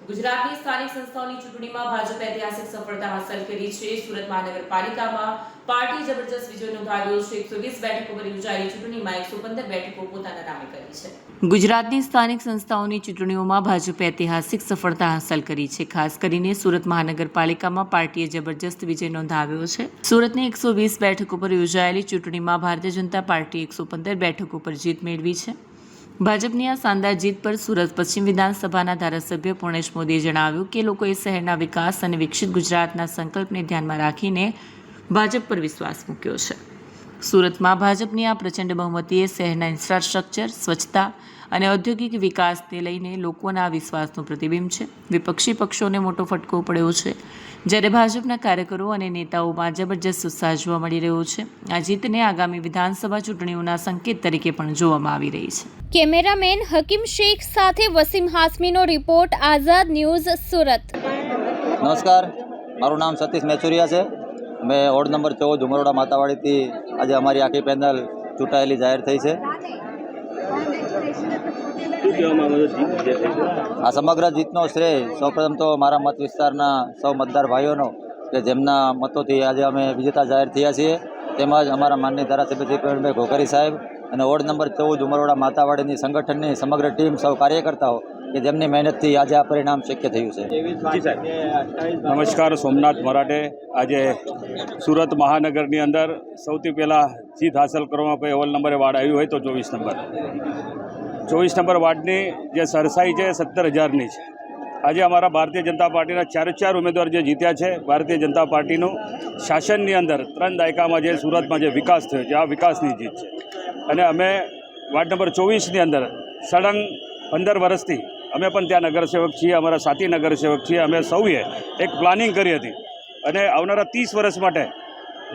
ગુજરાતની સ્થાનિક સંસ્થાઓની ચૂંટણીમાં ભાજપે ઐતિહાસિક સફળતા હાંસલ કરી છે। સુરત મહાનગરપાલિકામાં પાર્ટી જબરજસ્ત વિજય નોંધાવ્યો છે। 120 બેઠકો પર યોજાયેલી ચૂંટણીમાં 115 બેઠકો પોતાના નામે કરી છે। ગુજરાતની સ્થાનિક સંસ્થાઓની ચૂંટણીઓમાં ભાજપે ઐતિહાસિક સફળતા હાંસલ કરી છે। ખાસ કરીને સુરત મહાનગરપાલિકામાં પાર્ટીએ જબરજસ્ત વિજય નોંધાવ્યો છે। સુરતની 120 બેઠકો પર યોજાયેલી ચૂંટણીમાં ભારતીય જનતા પાર્ટીએ 115 બેઠકો પર જીત મેળવી છે। ભાજપની આ શાનદાર જીત પર સુરત પશ્ચિમ વિધાનસભાના ધારાસભ્ય પૂર્ણેશ મોદીએ જણાવ્યું કે લોકોએ શહેરના વિકાસ અને વિકસિત ગુજરાતના સંકલ્પને ધ્યાનમાં રાખીને ભાજપ પર વિશ્વાસ મૂક્યો છે। સુરતમાં ભાજપની આ પ્રચંડ બહુમતીએ શહેરના ઇન્ફ્રાસ્ટ્રક્ચર, સ્વચ્છતા અને ઔદ્યોગિક વિકાસને લઈને લોકોના વિશ્વાસનું પ્રતિબિંબ છે। વિપક્ષી પક્ષોને મોટો ફટકો પડ્યો છે, જ્યારે ભાજપના કાર્યકરો અને નેતાઓમાં જબરજસ્ત ઉત્સાહ જોવા મળી રહ્યો છે। આ જીતને આગામી વિધાનસભા ચૂંટણીઓના સંકેત તરીકે પણ જોવામાં આવી રહી છે। કેમેરામેન હકીમ શેખ સાથે વસીમ હાસમીનો રિપોર્ટ, આઝાદ ન્યૂઝ, સુરત। નમસ્કાર, મારું નામ સતીશ મેચુરિયા છે। મેં વોર્ડ નંબર 14 ઉમરોડા માતાવાડીથી આજે અમારી આખી પેનલ ચૂંટાયેલી જાહેર થઈ છે। આ સમગ્ર જીતનો શ્રેય સૌપ્રથમ તો મારા મત વિસ્તારના સૌ મતદાર ભાઈઓનો, કે જેમના મતોથી આજે અમે વિજેતા જાહેર થયા છીએ, તેમજ અમારા માનનીય ધારાસભ્ય શ્રી પ્રવીણભાઈ ઘોઘરી સાહેબ અને વોર્ડ નંબર 14 ઉમરોડા માતાવાડીની સંગઠનની સમગ્ર ટીમ, સૌ કાર્યકર્તાઓ કે જેમની મહેનતથી આજે આ પરિણામ શક્ય થયું છે। નમસ્કાર, સોમનાથ મરાઠે। આજે સુરત મહાનગરની અંદર સૌથી પહેલાં જીત હાંસલ કરવામાં કોઈ અવ્વલ નંબરે વાર્ડ આવ્યું હોય તો 24 નંબર વાર્ડની જે સરસાઈ છે 17,000ની છે। આજે અમારા ભારતીય જનતા પાર્ટીના 4 ઉમેદવાર જે જીત્યા છે, ભારતીય જનતા પાર્ટીનું શાસનની અંદર 3 દાયકામાં જે સુરતમાં જે વિકાસ થયો છે, આ વિકાસની જીત છે। અને અમે વાર્ડ નંબર 24ની અંદર સળંગ 15 વર્ષથી અમે પણ ત્યાં નગરસેવક છીએ, અમારા સાથી નગરસેવક છીએ। અમે સૌએ એક પ્લાનિંગ કરી હતી અને આવનારા 30 વર્ષ માટે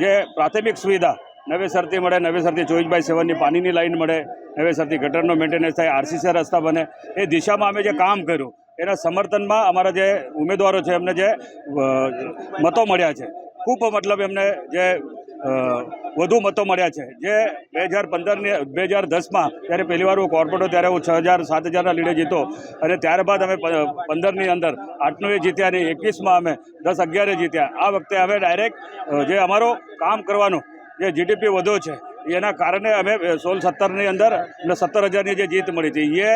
જે પ્રાથમિક સુવિધા નવેસરથી મળે, નવેસરથી 24/7ની પાણીની લાઈન મળે, નવેસરથી ગટરનો મેન્ટેનન્સ થાય, આરસીસી રસ્તા બને, એ દિશામાં અમે જે કામ કર્યું એના સમર્થનમાં અમારા જે ઉમેદવારો છે એમને જે મતો મળ્યા છે, ખૂબ મતલબ એમને જે વધુ મતો મળ્યા છે। જે 2010માં જ્યારે પહેલીવાર હું કોર્પોરેટર ત્યારે હું 6,000-7,000ના લીડે જીતો, અને ત્યારબાદ અમે 15ની અંદર 8નું જીત્યા અને 21માં અમે 10-11 જીત્યા। આ વખતે અમે ડાયરેક્ટ જે અમારો કામ કરવાનો જે જીડીપી વધ્યો છે એના કારણે અમે 16-17ની અંદર 17,000ની જે જીત મળી છે, એ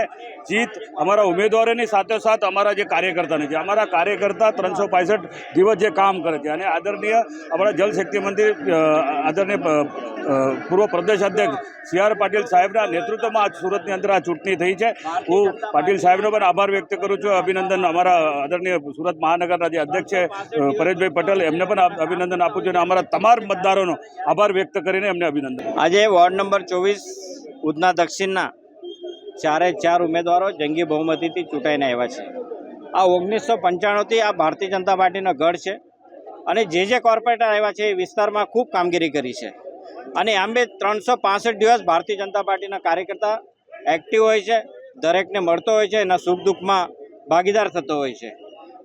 જીત અમારા ઉમેદવારોની સાથોસાથ અમારા જે કાર્યકર્તાની છે। અમારા કાર્યકર્તા 365 દિવસ જે કામ કરે છે, અને આદરણીય આપણા જલશક્તિ મંત્રી આદરણીય પૂર્વ પ્રદેશ અધ્યક્ષ CR પાટીલ સાહેબના નેતૃત્વમાં આજ સુરતની અંદર આ ચૂંટણી થઈ છે। હું પાટીલ સાહેબનો પણ આભાર વ્યક્ત કરું છું, અભિનંદન અમારા આદરણીય સુરત મહાનગરના જે અધ્યક્ષ છે પરેશભાઈ પટેલ, એમને પણ અભિનંદન આપું છું, અને અમારા તમામ મતદારોનો આભાર વ્યક્ત કરીને એમને અભિનંદન। આજે વોર્ડ નંબર 24 ઉધના દક્ષિણના 4 ઉમેદવારો જંગી બહુમતીથી ચૂંટાઈને આવ્યા છે। આ 1995થી આ ભારતીય જનતા પાર્ટીનો ગઢ છે, અને જે કોર્પોરેટર આવ્યા છે એ વિસ્તારમાં ખૂબ કામગીરી કરી છે। અને આમ બે 365 દિવસ ભારતીય જનતા પાર્ટીના કાર્યકર્તા એક્ટિવ હોય છે, દરેકને મળતો હોય છે, એના સુખ દુઃખમાં ભાગીદાર થતો હોય છે।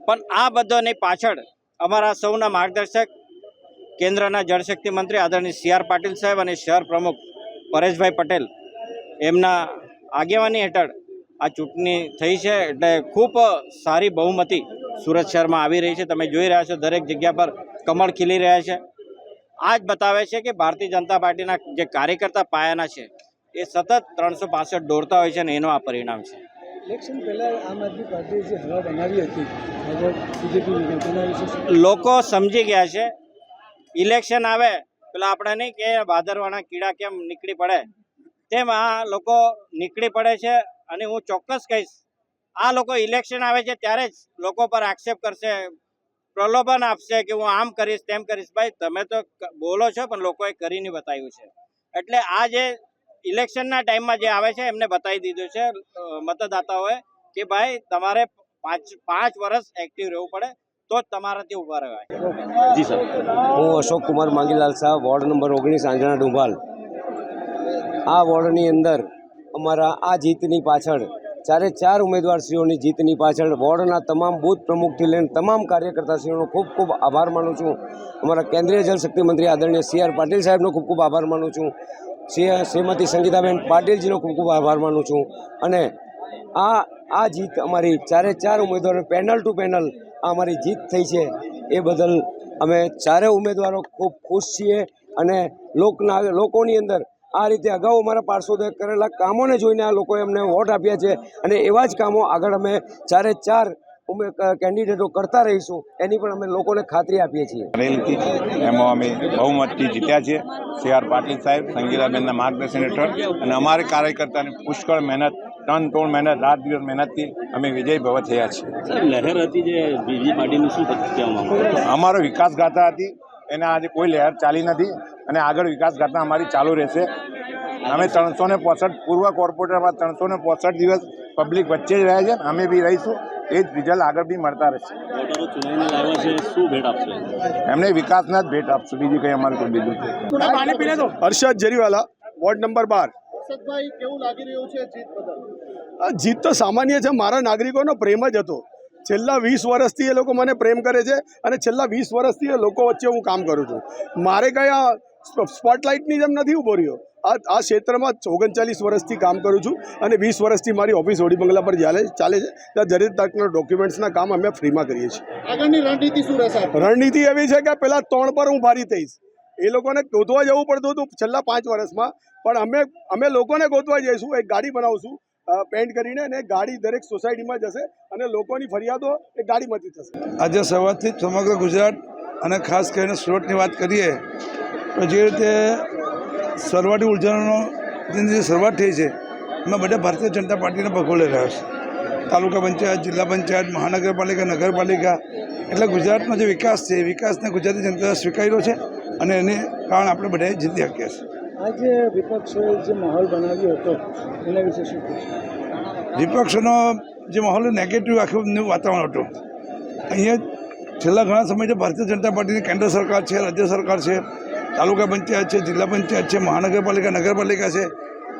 પણ આ બધાની પાછળ અમારા સૌના માર્ગદર્શક કેન્દ્રના જળશક્તિ મંત્રી આદરણીય CR પાટીલ સાહેબ અને શહેર પ્રમુખ પરેશભાઈ પટેલ, એમના આગેવાની હેઠળ આ ચૂંટણી થઈ છે। એટલે ખૂબ સારી બહુમતી સુરત શહેરમાં આવી રહી છે। તમે જોઈ રહ્યા છો દરેક જગ્યા પર કમળ ખીલી રહ્યા છે। આ જ બતાવે છે કે ભારતીય જનતા પાર્ટીના જે કાર્યકર્તા પાયાના છે એ સતત 365 દોડતા હોય છે, અને એનું આ પરિણામ છે। ઇલેક્શન પહેલાં આમ આદમી પાર્ટીએ જે હવા બનાવી હતી, લોકો સમજી ગયા છે। ઇલેક્શન આવે પેલા આપણે નહીં કે ભાદરવાના કીડા કેમ નીકળી પડે, તેમ આ લોકો નીકળી પડે છે। અને હું ચોક્કસ કહીશ, આ લોકો ઇલેક્શન આવે છે ત્યારે જ લોકો પર આક્ષેપ કરશે, પ્રલોભન આપશે કે હું આમ કરીશ તેમ કરીશ। ભાઈ, તમે તો બોલો છો પણ લોકોએ કરીને બતાવ્યું છે। એટલે આ જે ઇલેક્શનના ટાઈમમાં જે આવે છે એમને બતાવી દીધું છે મતદાતાઓએ કે ભાઈ તમારે 5 વર્ષ એક્ટિવ રહેવું પડે તો જ તમારાથી ઊભા રહેવાય। જી સર, હું અશોક કુમાર માંગીલાલ શાહ, વોર્ડ નંબર 19 આંજણા ડુંભાલ। આ વોર્ડની અંદર અમારા આ જીતની પાછળ 4 ઉમેદવારશ્રીઓની જીતની પાછળ વોર્ડના તમામ બૂથ પ્રમુખથી લઈને તમામ કાર્યકર્તાશ્રીઓનો ખૂબ ખૂબ આભાર માનું છું। અમારા કેન્દ્રીય જલશક્તિ મંત્રી આદરણીય CR પાટીલ સાહેબનો ખૂબ ખૂબ આભાર માનું છું। શ્રીમતી સંગીતાબેન પાટીલજીનો ખૂબ ખૂબ આભાર માનું છું। અને આ જીત અમારી ચારે ચાર ઉમેદવારો પેનલ ટુ પેનલ આ અમારી જીત થઈ છે એ બદલ અમે ચારે ઉમેદવારો ખૂબ ખુશ છીએ અને લોકોની અંદર આ રીતે અગાઉ અમારા પાર્ષદોએ કરેલા કામોને જોઈને આ લોકોએ અમને વોટ આપ્યા છે અને એવા જ કામો આગળ અમે ચારે ચાર કેન્ડિડેટો કરતા રહીશું એની પણ અમે લોકોને ખાતરી આપીએ છીએ. રેલથી એમાં અમે બહુમતથી જીત્યા છીએ. CR પાટીલ સાહેબ સંગીતાબેનના માર્ગદર્શન હેઠળ અને અમારે કાર્યકર્તાની પુષ્કળ મહેનત, ત્રણ મહેનત, રાત દિવસ મહેનતથી અમે વિજય ભવ થયા છીએ. લહેર હતી જે બીજી પાર્ટીની શું કહેવામાં અમારો વિકાસ ગાથા હતી એના આજે કોઈ લહેર ચાલી નથી અને આગળ વિકાસ ગાથા અમારી ચાલુ રહેશે. અમે 365 પૂર્વ કોર્પોરેટરમાં 365 દિવસ પબ્લિક વચ્ચે જ રહ્યા છે. અમે બી રહીશું. એ જ રિઝલ્ટ આગળ બી મળતા રહેશે. શું ભેટ આપશે? એમને વિકાસના જ ભેટ આપશું, બીજી કંઈ અમારું કોઈ બીજું છે. Harshad Jariwala, ward number 12. હર્ષદભાઈ, કેવું લાગી રહ્યું છે જીત બદલ? આ જીત તો સામાન્ય છે. મારા નાગરિકોનો પ્રેમ જ હતો. છેલ્લા 20 વર્ષથી એ લોકો મને પ્રેમ કરે છે અને છેલ્લા 20 વર્ષથી એ લોકો વચ્ચે હું કામ કરું છું. મારે કંઈ આ સ્પોટલાઇટની જેમ નથી ઊભો રહ્યો. આ ક્ષેત્રમાં 39 વર્ષથી કામ કરું છું અને 20 વર્ષથી મારી ઓફિસ ઓડી બંગલા પર ચાલે છે. ત્યાં દરેક તકના ડોક્યુમેન્ટ્સના કામ અમે ફ્રીમાં કરીએ છીએ. આગળની રણનીતિ શું રહેશે? રણનીતિ એવી છે કે પહેલાં 3 પર હું ભારી થઈશ. એ લોકોને ગોતવા જવું પડતું હતું છેલ્લા 5 વર્ષમાં, પણ અમે લોકોને ગોતવા જઈશું. એક ગાડી બનાવશું પેન્ટ કરીને અને ગાડી દરેક સોસાયટીમાં જશે અને લોકોની ફરિયાદો એ ગાડીમાંથી થશે. આજે સવારથી જ સમગ્ર ગુજરાત અને ખાસ કરીને સુરતની વાત કરીએ તો જે રીતે સરવાટી ઉર્જાની જે શરૂઆત થઈ છે એમાં બધા ભારતીય જનતા પાર્ટીને ભગોળી રહ્યા છે. તાલુકા પંચાયત, જિલ્લા પંચાયત, મહાનગરપાલિકા, નગરપાલિકા, એટલે ગુજરાતનો જે વિકાસ છે એ વિકાસને ગુજરાતી જનતાએ સ્વીકાર્યો છે અને એને કારણે આપણે બધાએ જીતી શક્યા છે. આજે વિપક્ષોએ જે માહોલ બનાવ્યો હતો એના વિશે શું કહેશો? વિપક્ષનો જે માહોલ નેગેટિવ આખું વાતાવરણ હતું. અહીંયા છેલ્લા ઘણા સમયથી ભારતીય જનતા પાર્ટીની કેન્દ્ર સરકાર છે, રાજ્ય સરકાર છે, તાલુકા પંચાયત છે, જિલ્લા પંચાયત છે, મહાનગરપાલિકા, નગરપાલિકા છે,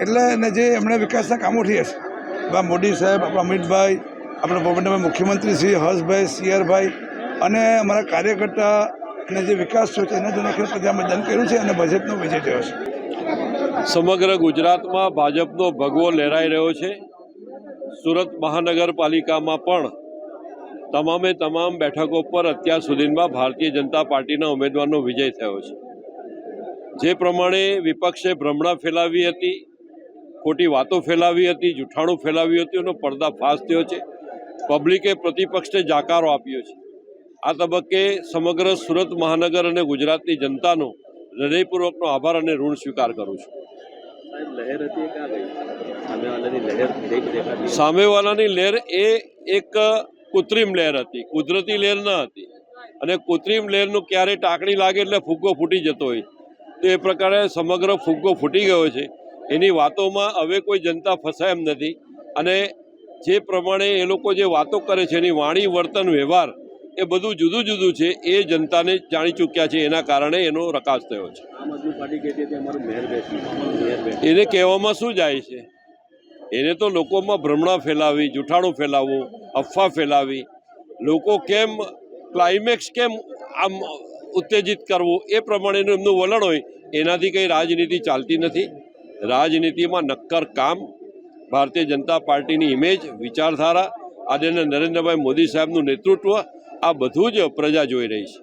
એટલે એને જે એમણે વિકાસના કામો થયા છે. આપણા મોદી સાહેબ, આપણા અમિતભાઈ, આપણા પોરબંદરમાં મુખ્યમંત્રી શ્રી હર્ષભાઈ, CRભાઈ અને અમારા કાર્યકર્તા અને જે વિકાસ થયો છે એના જોઈને પ્રજા મતદાન કર્યું છે અને ભાજપનો વિજય થયો છે. સમગ્ર ગુજરાતમાં ભાજપનો ભગવો લહેરાઈ રહ્યો છે. સુરત મહાનગરપાલિકામાં પણ તમામે તમામ બેઠકો પર અત્યાર સુધીમાં ભારતીય જનતા પાર્ટીના ઉમેદવારનો વિજય થયો છે. જે પ્રમાણે વિપક્ષે ભ્રમણા ફેલાવી હતી, ખોટી વાતો ફેલાવી હતી, જૂઠાણું ફેલાવ્યું હતું, એનો પર્દાફાશ થયો છે. પબ્લિકે પ્રતિપક્ષને જાકારો આપ્યો છે. આ તબક્કે સમગ્ર સુરત મહાનગર અને ગુજરાતની જનતાનો હૃદયપૂર્વકનો આભાર અને ઋણ સ્વીકાર કરું છું. સામેવાલાની લહેર એ એક કૃત્રિમ લહેર હતી, કુદરતી લહેર ન હતી. અને કૃત્રિમ લહેરનું ક્યારે ટાંકણી લાગે એટલે ફુગ્ગો ફૂટી જતો હોય તો એ પ્રકારે સમગ્ર ફુગ્ગો ફૂટી ગયો છે. એની વાતોમાં હવે કોઈ જનતા ફસાય એમ નથી અને જે પ્રમાણે એ લોકો જે વાતો કરે છે એની વાણી, વર્તન, વ્યવહાર એ બધું જુદું જુદું છે. એ જનતાને જાણી ચૂક્યા છે, એના કારણે એનો રકાસ થયો છે. એને કહેવામાં શું જાય છે? એને તો લોકોમાં ભ્રમણા ફેલાવી, જૂઠાણું ફેલાવવું, અફવા ફેલાવી, લોકો કેમ ક્લાઇમેક્સ કેમ આમ ઉત્તેજિત કરવું એ પ્રમાણેનું એમનું વલણ હોય. એનાથી કંઈ રાજનીતિ ચાલતી નથી. રાજનીતિમાં નક્કર કામ, ભારતીય જનતા પાર્ટીની ઇમેજ, વિચારધારા, આદરણીય નરેન્દ્રભાઈ મોદી સાહેબનું નેતૃત્વ, આ બધું જ પ્રજા જોઈ રહી છે.